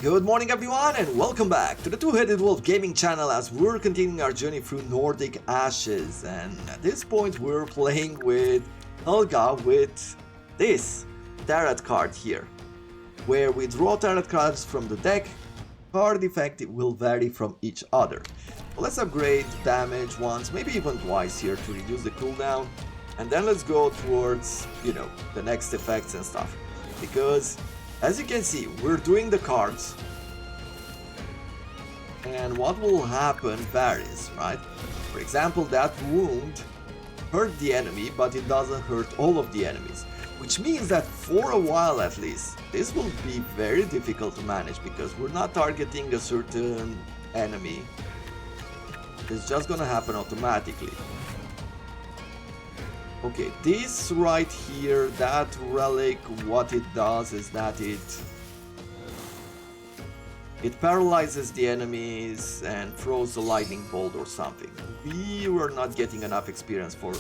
Good morning everyone and welcome back to the Two-Headed Wolf gaming channel as we're continuing our journey through Nordic Ashes, and at this point we're playing with Helga with this tarot card here, where we draw tarot cards from the deck. Card effect will vary from each other. So let's upgrade damage once, maybe even twice here to reduce the cooldown, and then let's go towards, the next effects and stuff, because as you can see, we're doing the cards, and what will happen varies, right? For example, that wound hurt the enemy, but it doesn't hurt all of the enemies, which means that for a while at least, this will be very difficult to manage because we're not targeting a certain enemy. It's just gonna happen automatically. Okay, this right here, that relic, what it does is that it paralyzes the enemies and throws a lightning bolt or something. We were not getting enough experience for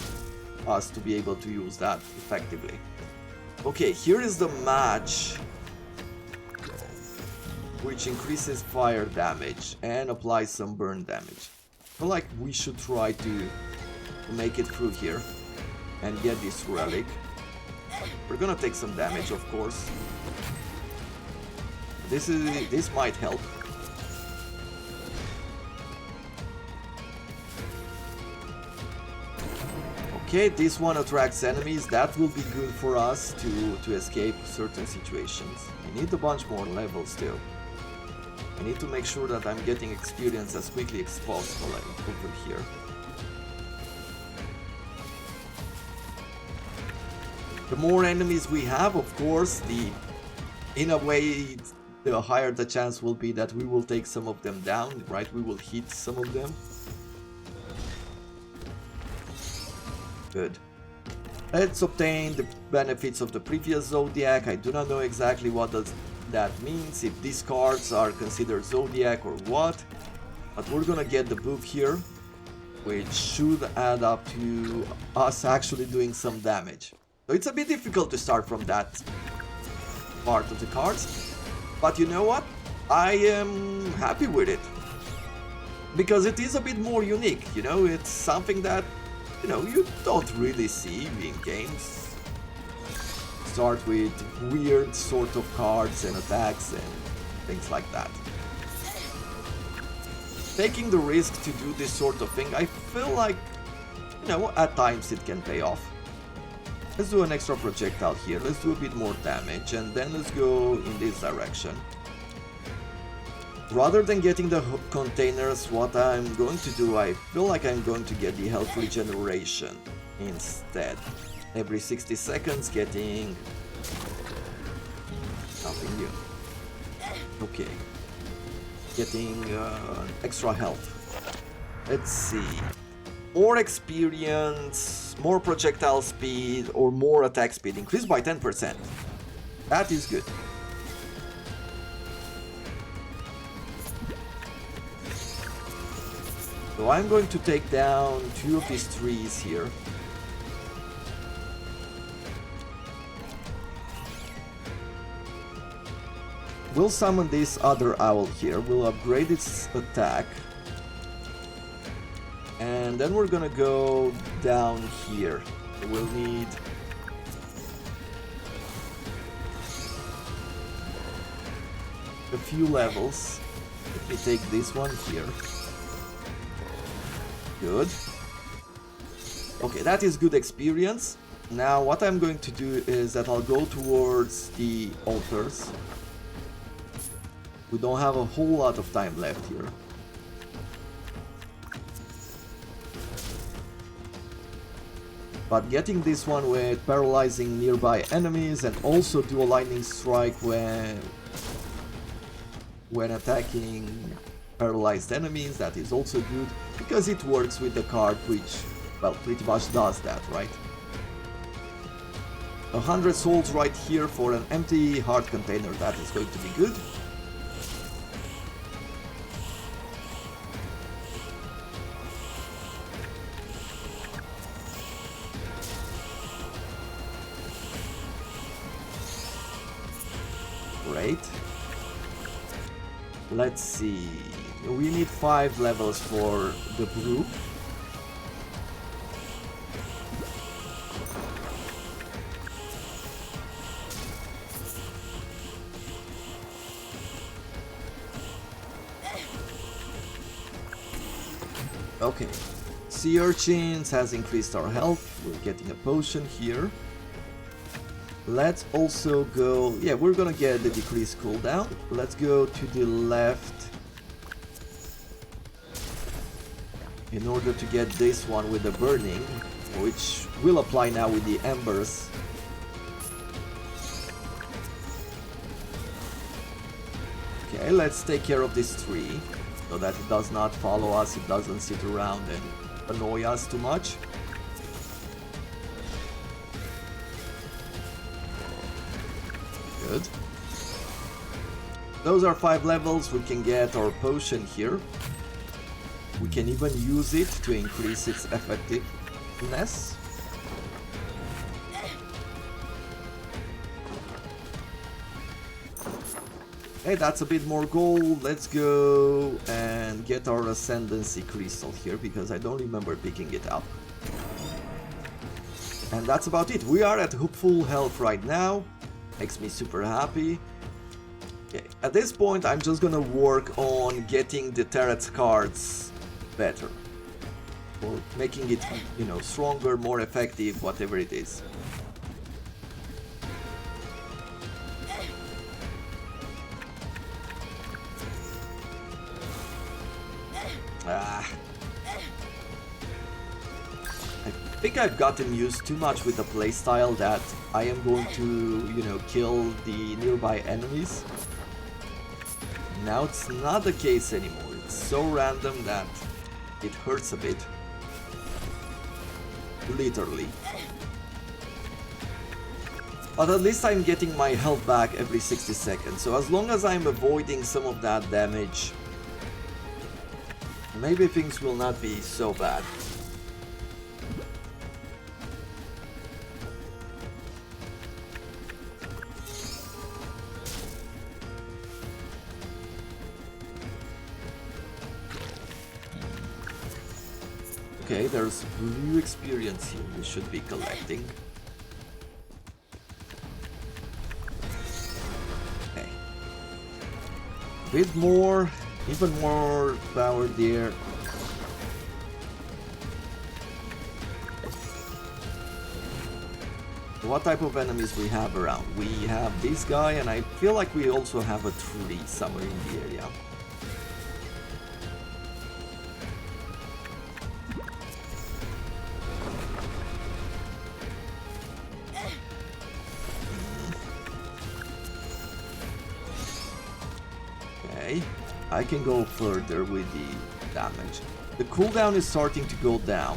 us to be able to use that effectively. Okay, here is the match, which increases fire damage and applies some burn damage. I feel like we should try to make it through here and get this relic. We're gonna take some damage, of course. This might help. Okay, this one attracts enemies. That will be good for us to escape certain situations. I need a bunch more levels still. I need to make sure that I'm getting experience as quickly as possible over here. The more enemies we have, of course, in a way, the higher the chance will be that we will take some of them down, right? We will hit some of them. Good. Let's obtain the benefits of the previous Zodiac. I do not know exactly what that means, if these cards are considered Zodiac or what, but we're gonna get the book here, which should add up to us actually doing some damage. So it's a bit difficult to start from that part of the cards, but you know what? I am happy with it, because it is a bit more unique, it's something that, you don't really see in games. Start with weird sort of cards and attacks and things like that. Taking the risk to do this sort of thing, I feel like, at times it can pay off. Let's do an extra projectile here, let's do a bit more damage, and then let's go in this direction. Rather than getting the containers, what I'm going to do, I feel like I'm going to get the health regeneration instead. Every 60 seconds getting something new. Okay. Getting extra health. Let's see. More experience, more projectile speed, or more attack speed, increased by 10%. That is good. So I'm going to take down 2 of these trees here. We'll summon this other owl here, we'll upgrade its attack. And then we're gonna go down here. We'll need a few levels. Let me take this one here. Good. Okay, that is good experience. Now what I'm going to do is that I'll go towards the altars. We don't have a whole lot of time left here. But getting this one with paralyzing nearby enemies and also do a lightning strike when attacking paralyzed enemies, that is also good, because it works with the card which, well, pretty much does that, right? 100 souls right here for an empty heart container, that is going to be good. Great. Let's see. We need 5 levels for the brew. Okay. Sea urchins has increased our health. We're getting a potion here. Let's also go... Yeah, we're gonna get the decreased cooldown. Let's go to the left in order to get this one with the burning, which will apply now with the embers. Okay, let's take care of this tree so that it does not follow us, it doesn't sit around and annoy us too much. Good. Those are 5 levels. We can get our potion here. We can even use it to increase its effectiveness. Hey, that's a bit more gold. Let's go and get our ascendancy crystal here because I don't remember picking it up. And that's about it. We are at full health right now. Makes me super happy. Okay. At this point, I'm just gonna work on getting the turret cards better. Or making it, you know, stronger, more effective, whatever it is. I think I've gotten used too much with the playstyle that I am going to, you know, kill the nearby enemies. Now it's not the case anymore. It's so random that it hurts a bit. Literally. But at least I'm getting my health back every 60 seconds. So as long as I'm avoiding some of that damage, maybe things will not be so bad. Okay, there's blue experience here we should be collecting. Okay. A bit more, even more power there. What type of enemies we have around? We have this guy, and I feel like we also have a tree somewhere in the area. I can go further with the damage. The cooldown is starting to go down.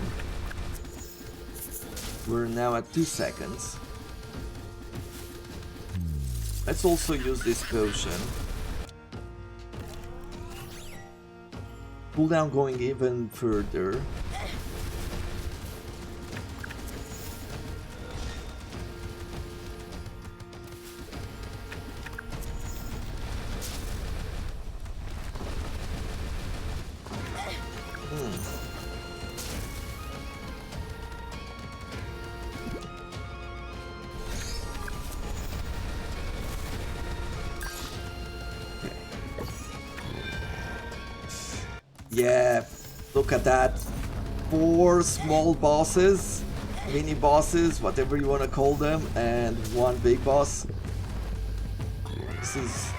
We're now at 2 seconds. Let's also use this potion. Cooldown going even further. Yeah, look at that. 4 small bosses, mini bosses, whatever you want to call them, and 1 big boss.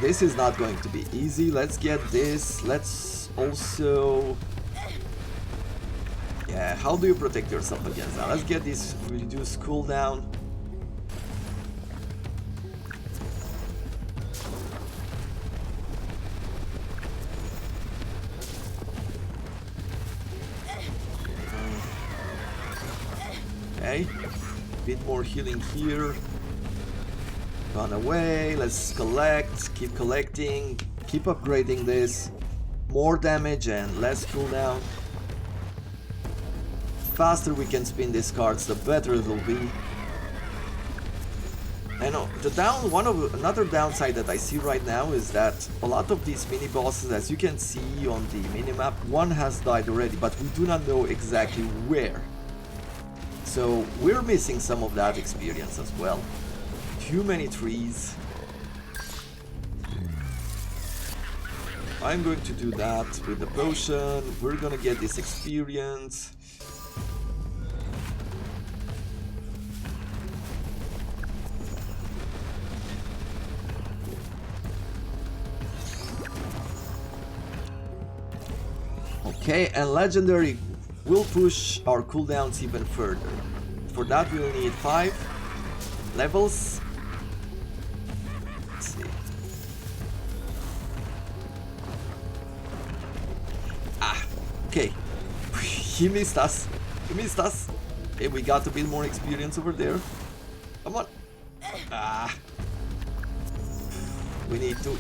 This is not going to be easy. Let's get this. Let's also... Yeah, how do you protect yourself against that? Let's get this reduced cooldown. Okay, bit more healing here. Run away, let's collect, keep collecting, keep upgrading this. More damage and less cooldown. Faster we can spin these cards, the better it will be. I know another downside that I see right now is that a lot of these mini bosses, as you can see on the minimap, one has died already, but we do not know exactly where. So we're missing some of that experience as well. Too many trees. I'm going to do that with the potion. We're gonna get this experience. Okay, and legendary will push our cooldowns even further. For that we'll need 5 levels. Let's see. Okay. He missed us. He missed us. Okay, we got a bit more experience over there. Come on. We need to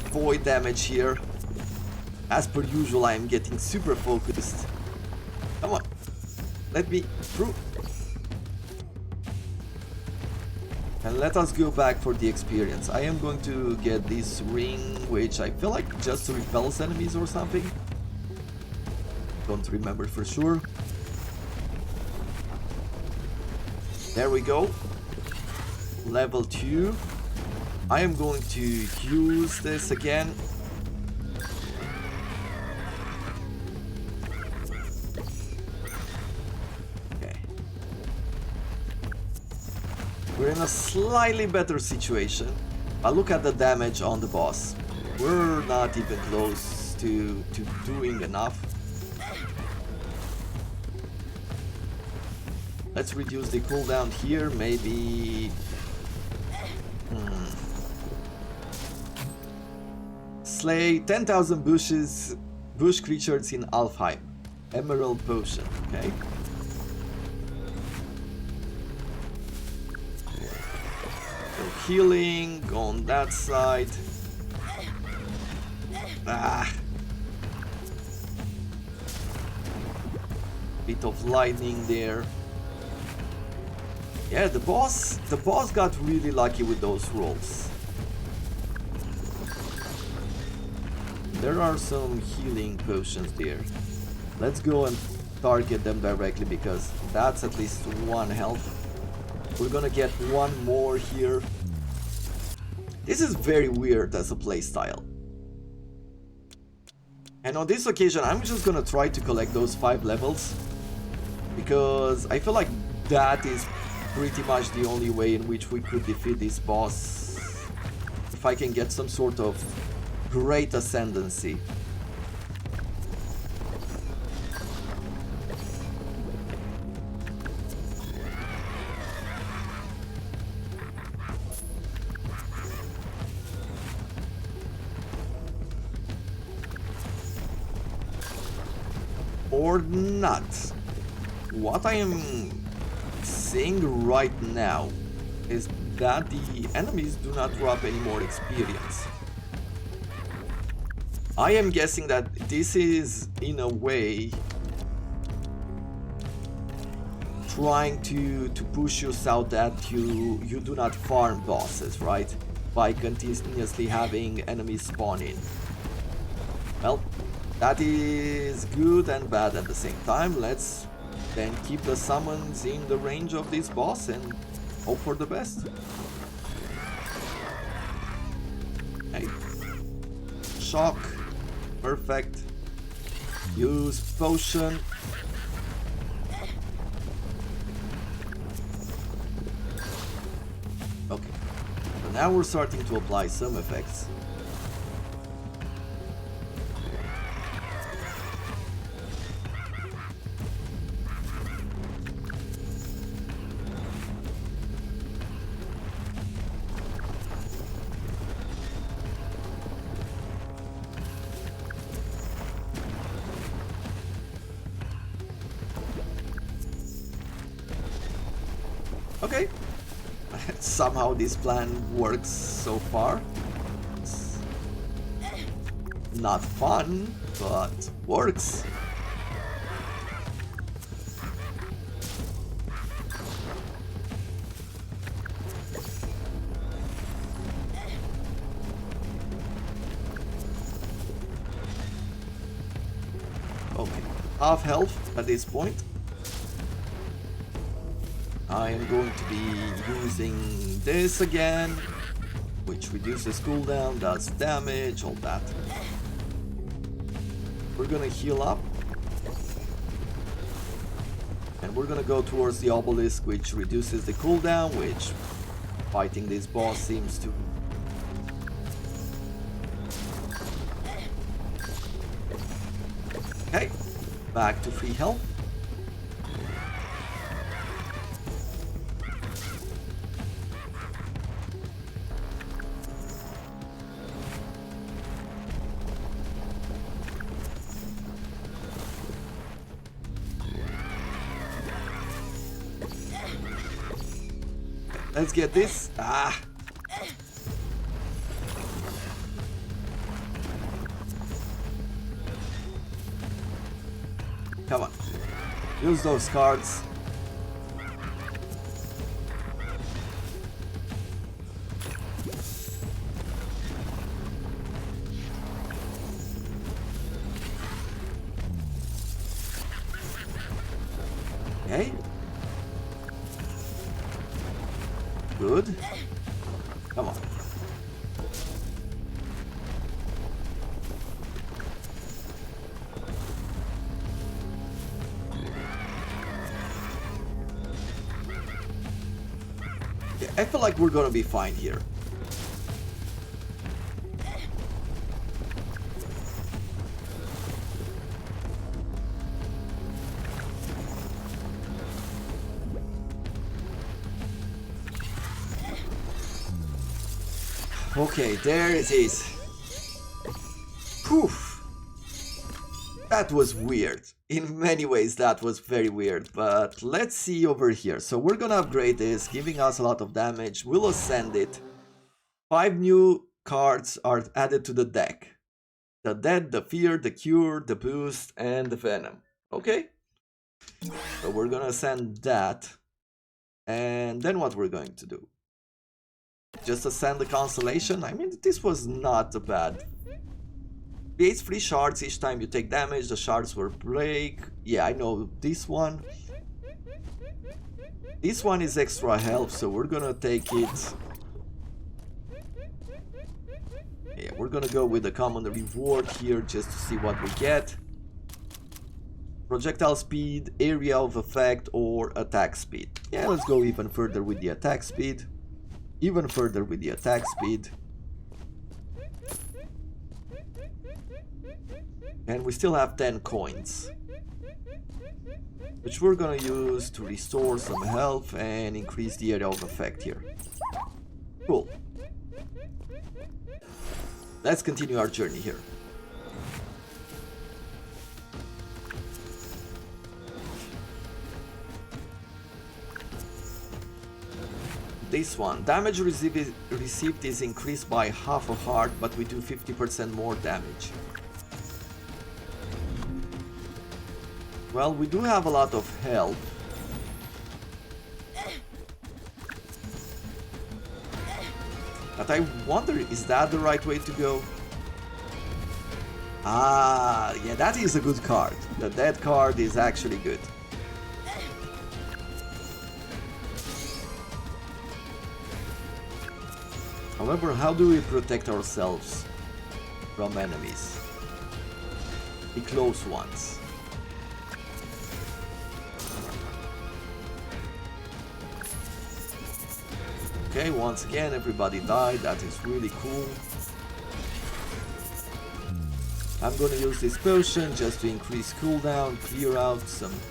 avoid damage here. As per usual, I am getting super focused. Come on. Let me through. And let us go back for the experience. I am going to get this ring, which I feel like just repels enemies or something. Don't remember for sure. There we go. Level 2. I am going to use this again. We're in a slightly better situation, but look at the damage on the boss. We're not even close to doing enough. Let's reduce the cooldown here, maybe... Slay 10,000 bush creatures in Alfheim. Emerald Potion, okay. Healing on that side. Bit of lightning there. Yeah, the boss got really lucky with those rolls. There are some healing potions there. Let's go and target them directly because that's at least 1 health. We're gonna get 1 more here. This is very weird as a playstyle. And on this occasion, I'm just gonna try to collect those 5 levels. Because I feel like that is pretty much the only way in which we could defeat this boss. If I can get some sort of great ascendancy. Or not. What I am seeing right now is that the enemies do not drop any more experience. I am guessing that this is, in a way, trying to push you so that you do not farm bosses, right? By continuously having enemies spawn in. Well, that is good and bad at the same time. Let's then keep the summons in the range of this boss and hope for the best. Hey. Shock. Perfect. Use potion. Okay. So now we're starting to apply some effects. Okay, somehow this plan works so far. It's not fun, but works. half health at this point. I am going to be using this again, which reduces cooldown, does damage, all that. We're gonna heal up. And we're gonna go towards the obelisk, which reduces the cooldown, which fighting this boss seems to... Okay, back to free health. Let's get this. Ah! Come on. Use those cards. Okay. Good. Come on. Yeah, I feel like we're gonna be fine here. Okay, there it is. Whew. That was weird. In many ways that was very weird, but let's see over here. So we're gonna upgrade this, giving us a lot of damage. We'll ascend it. 5 new cards are added to the deck. The Dead, the Fear, the Cure, the Boost, and the Venom. Okay? So we're gonna ascend that. And then what we're going to do? Just ascend the constellation. I mean, this was not bad. Creates 3 shards each time you take damage. The shards will break. Yeah, I know this one. This one is extra health, so we're gonna take it. Yeah, we're gonna go with the common reward here just to see what we get. Projectile speed, area of effect, or attack speed. Yeah, let's go even further with the attack speed. Even further with the attack speed. And we still have 10 coins, which we're gonna use to restore some health and increase the area of effect here. Cool. Let's continue our journey here. This one, damage received is increased by half a heart, but we do 50% more damage. Well, we do have a lot of health. But I wonder, is that the right way to go? Ah, yeah, that is a good card. The Dead card is actually good. However, how do we protect ourselves from enemies? The close ones. Okay, once again, everybody died. That is really cool. I'm gonna use this potion just to increase cooldown, clear out some of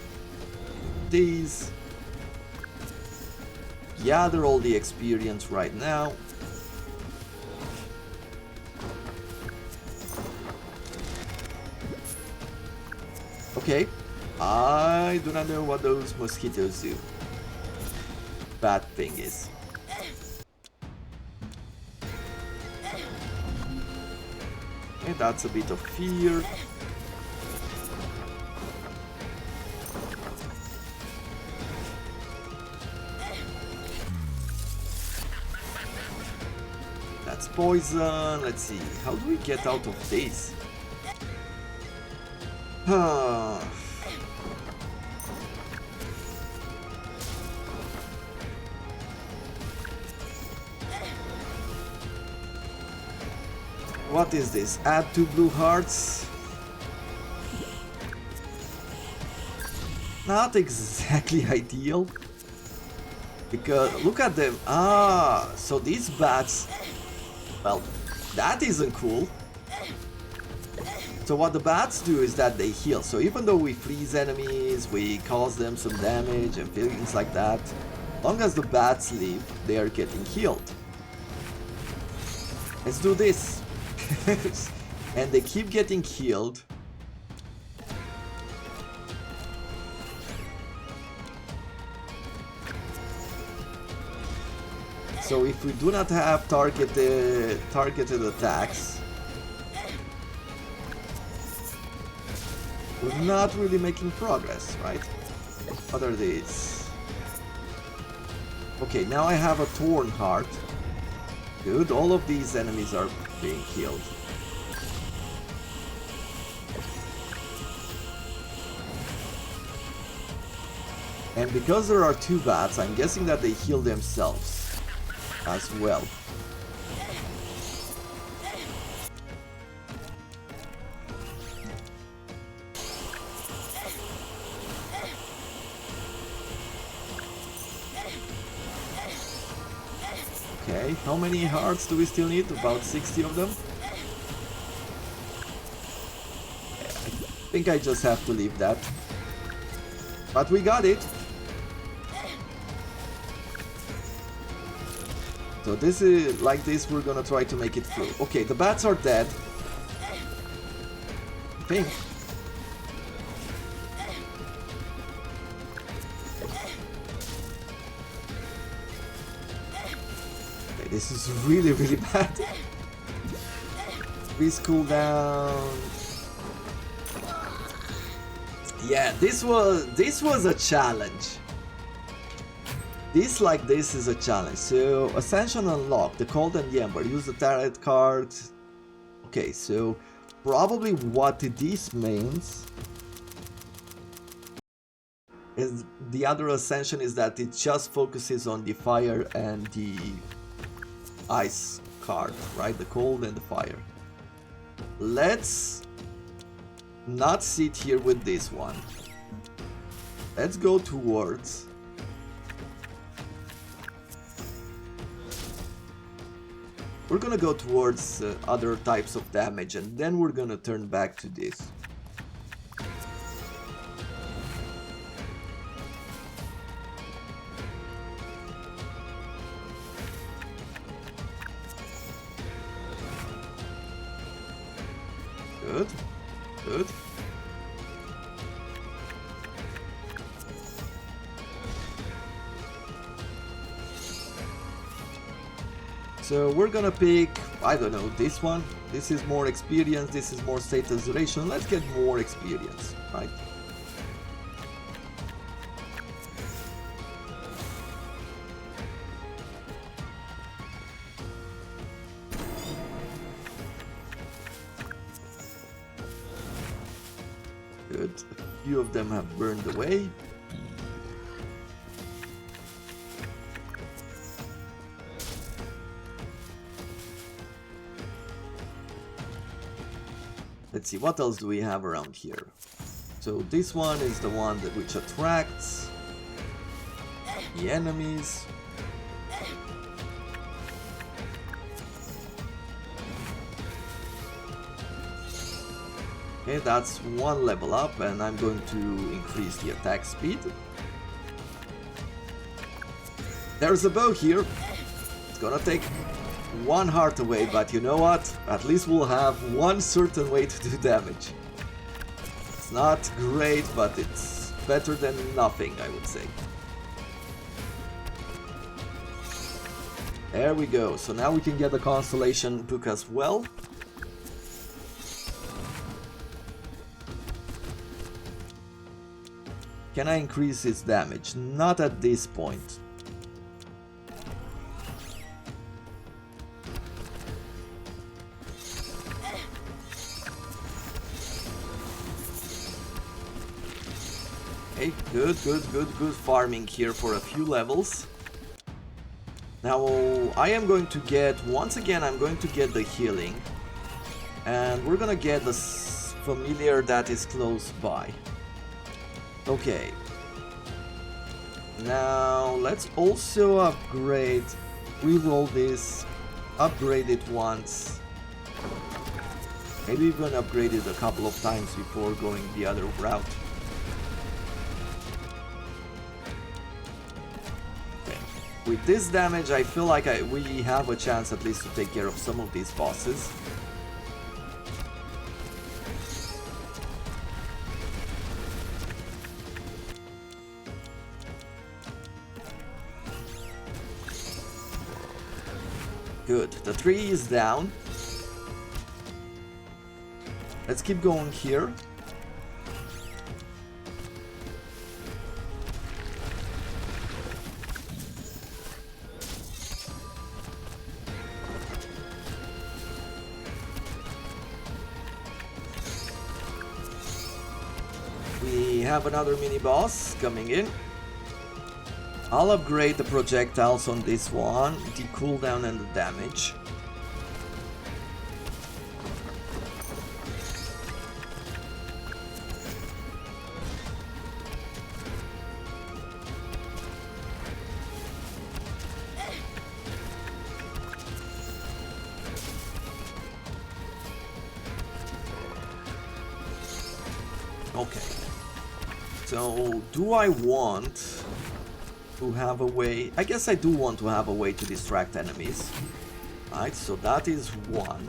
these. Gather all the experience right now. Okay, I do not know what those mosquitoes do. Bad thing is. Okay, that's a bit of fear. That's poison. Let's see, how do we get out of this? What is this? Add 2 blue hearts? Not exactly ideal. Because look at them. Ah, so these bats, well, that isn't cool. So what the bats do is that they heal. So even though we freeze enemies, we cause them some damage and things like that, as long as the bats leave, they are getting healed. Let's do this. And they keep getting healed. So if we do not have targeted attacks, we're not really making progress, right? What are these? Okay, now I have a Torn Heart. Good, all of these enemies are being killed. And because there are 2 bats, I'm guessing that they heal themselves as well. Okay, how many hearts do we still need? About 60 of them? I think I just have to leave that. But we got it! So this is, like this, we're gonna try to make it through. Okay, the bats are dead. I think. Okay, this is really, really bad. Please cool down. Yeah, this was a challenge. This is a challenge. So Ascension unlocked, the Cold and the Ember. Use the tarot card. Okay, so probably what this means is the other Ascension is that it just focuses on the fire and the ice card, right? The cold and the fire. Let's not sit here with this one. Let's go towards we're gonna go towards other types of damage, and then we're gonna turn back to this. Good, good. So we're gonna pick, I don't know, this one. This is more experience, this is more status duration. Let's get more experience, right? Good. A few of them have burned away. Let's see, what else do we have around here? So this one is the one that which attracts the enemies. Okay, that's one level up, and I'm going to increase the attack speed. There's a bow here. It's gonna take one heart away, but you know what? At least we'll have one certain way to do damage. It's not great, but it's better than nothing, I would say. There we go. So now we can get the Constellation book as well. Can I increase its damage? Not at this point. Okay, good farming here for a few levels. Now I am going to get, once again I'm going to get the healing. And we're gonna get the familiar that is close by. Okay. Now let's also upgrade, reroll this, upgrade it once. Maybe even upgrade it a couple of times before going the other route. Okay. With this damage, I feel like we have a chance at least to take care of some of these bosses. Good, the tree is down. Let's keep going here. We have another mini boss coming in. I'll upgrade the projectiles on this one, the cooldown and the damage. Okay. So, do I want to have a way? I guess I do want to have a way to distract enemies. Right, so that is one.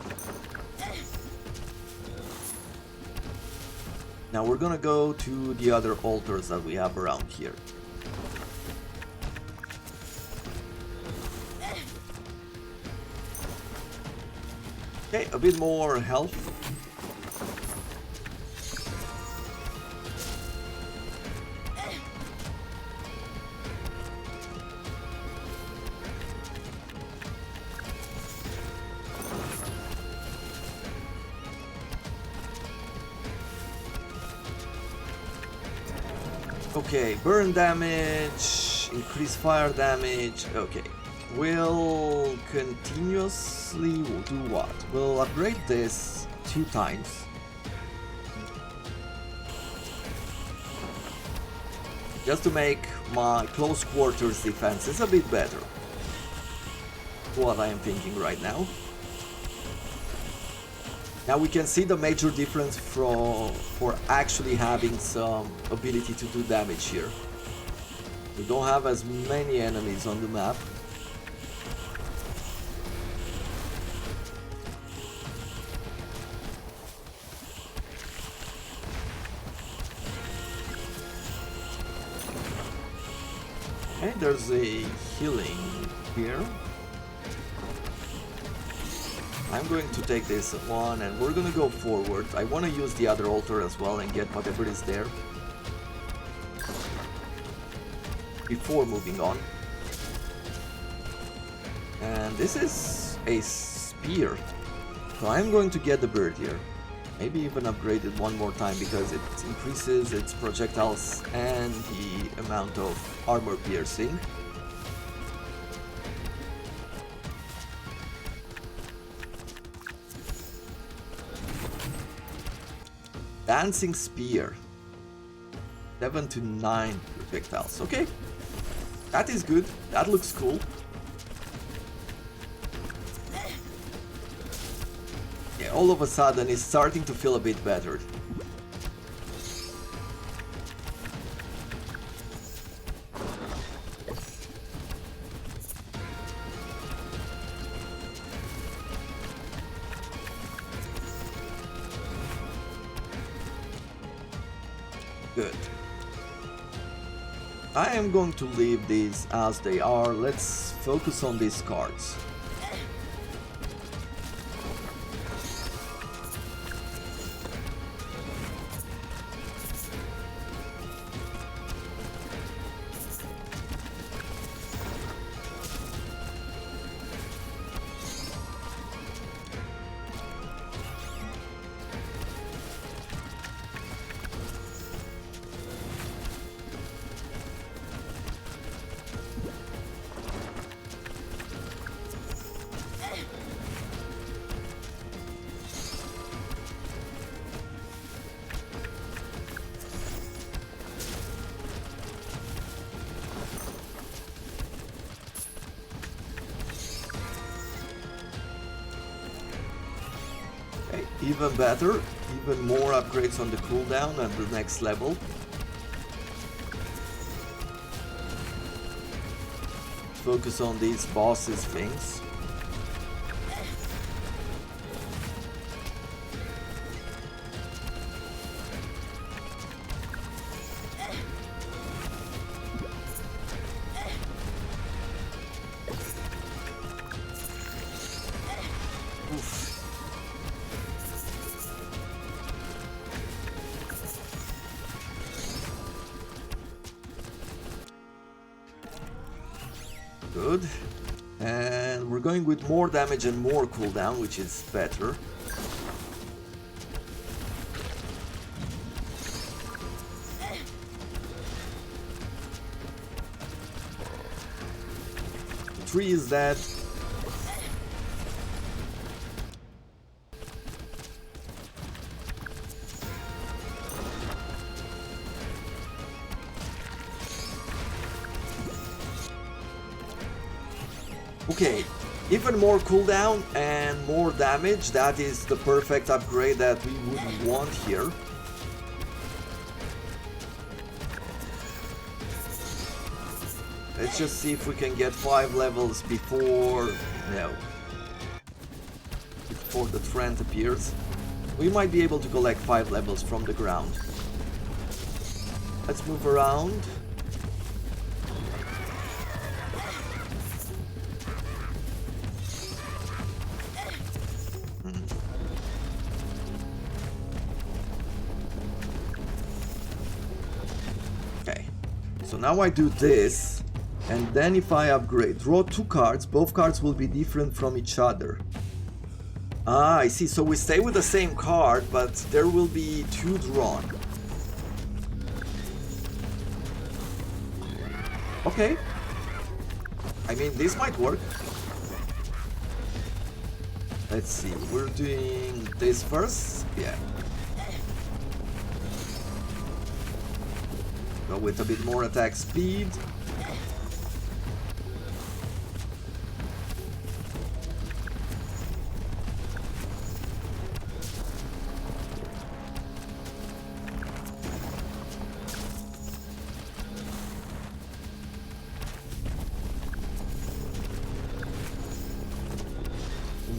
Now we're gonna go to the other altars that we have around here. Okay, a bit more health. Okay, burn damage, increase fire damage. Okay, we'll continuously do what? We'll upgrade this 2 times. Just to make my close quarters defenses a bit better. What I am thinking right now. Now we can see the major difference for actually having some ability to do damage here. We don't have as many enemies on the map. Okay, there's a healing here. I'm going to take this one and we're gonna go forward. I want to use the other altar as well and get whatever is there before moving on. And this is a spear, so I'm going to get the bird here. Maybe even upgrade it one more time because it increases its projectiles and the amount of armor piercing. Dancing spear, 7 to 9 projectiles. Okay, that is good. That looks cool. Yeah, all of a sudden it's starting to feel a bit better. Good. I am going to leave these as they are. Let's focus on these cards. Even better, even more upgrades on the cooldown at the next level. Focus on these bosses things. Good. And we're going with more damage and more cooldown, which is better. The tree is dead. Okay, even more cooldown and more damage, that is the perfect upgrade that we would want here. Let's just see if we can get 5 levels before... no. Before the trend appears. We might be able to collect 5 levels from the ground. Let's move around. So now I do this, and then if I upgrade, draw 2 cards, both cards will be different from each other. Ah, I see, so we stay with the same card, but there will be 2 drawn. Okay. I mean, this might work. Let's see, we're doing this first? Yeah. Go with a bit more attack speed.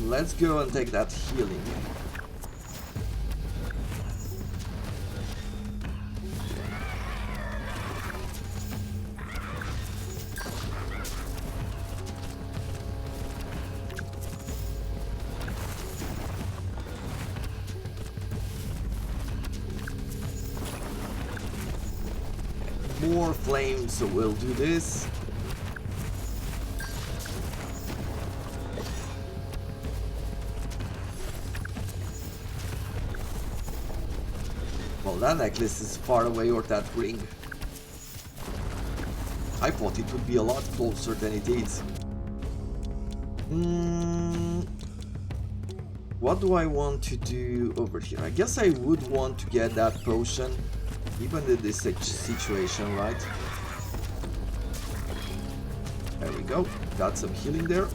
Let's go and take that healing. More flames, so we'll do this. Well, that necklace is far away, or that ring. I thought it would be a lot closer than it is. What do I want to do over here? I guess I would want to get that potion. Even in this situation, right? There we go. Got some healing there.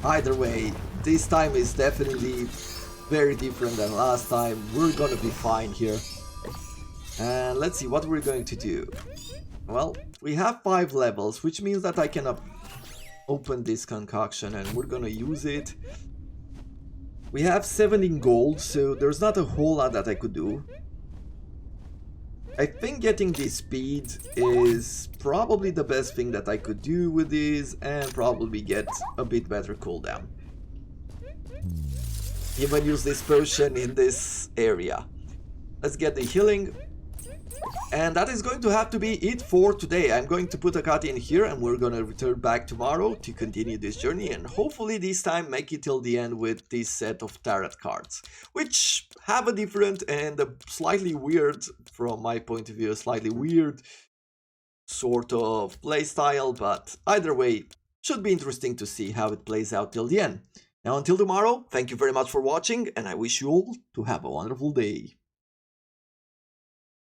Either way, this time is definitely very different than last time. We're gonna be fine here. And let's see what we're going to do. Well, we have 5 levels, which means that I can open this concoction and we're gonna use it. We have 17 gold, so there's not a whole lot that I could do. I think getting this speed is probably the best thing that I could do with this, and probably get a bit better cooldown. Even use this potion in this area. Let's get the healing. And that is going to have to be it for today. I'm going to put a cut in here and we're gonna return back tomorrow to continue this journey and hopefully this time make it till the end with this set of tarot cards, which have a different and a slightly weird, from my point of view, a slightly weird sort of playstyle, but either way, should be interesting to see how it plays out till the end. Now until tomorrow, thank you very much for watching and I wish you all to have a wonderful day.